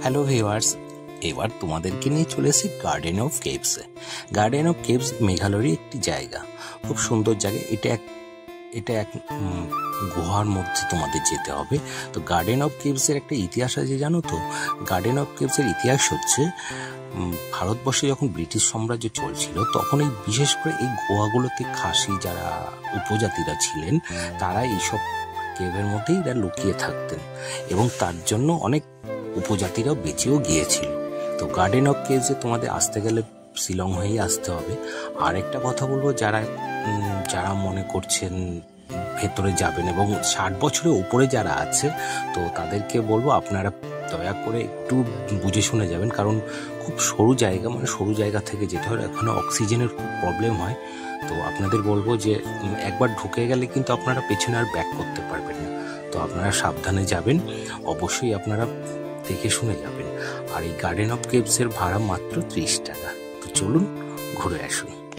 Hello viewers, এবার তোমাদেরকে নিয়ে চলে এসেছি গার্ডেন অফ কেভসে। গার্ডেন অফ কেভস মেঘালয়ের একটি জায়গা, খুব সুন্দর জায়গা। এটা এক গুহার মধ্যে তোমাদের যেতে হবে। তো গার্ডেন অফ কেভসের একটা ইতিহাস আছে, জানো তো? গার্ডেন অফ কেভসের ইতিহাস হচ্ছে, ভারতবর্ষে যখন ব্রিটিশ সাম্রাজ্য চলছিল তখন এই বিশেষ করে এই গুহাগুলোতে খাসি যারা উপজাতিরা ছিলেন তারা এইসব কেভের মধ্যেই এরা লুকিয়ে থাকতেন এবং তার জন্য অনেক উপজাতিরাও বেঁচেও গিয়েছিল। তো গার্ডেন অফ কেভসে তোমাদের আসতে গেলে শিলং হয়েই আসতে হবে। আর একটা কথা বলবো, যারা মনে করছেন ভেতরে যাবেন এবং 60 বছরের উপরে যারা আছে তো তাদেরকে বলবো আপনারা দয়া করে একটু বুঝে শুনে যাবেন, কারণ খুব সরু জায়গা, মানে সরু জায়গা থেকে যেতে হয়। এখানে অক্সিজেনের খুব প্রবলেম হয়। তো আপনাদের বলবো যে একবার ঢুকে গেলে কিন্তু আপনারা পেছনে আর ব্যাক করতে পারবেন না। তো আপনারা সাবধানে যাবেন, অবশ্যই আপনারা দেখে শুনে যাবেন। আর এই গার্ডেন অফ কেভসের ভাড়া মাত্র 30 টাকা। তো চলুন ঘুরে আসুন।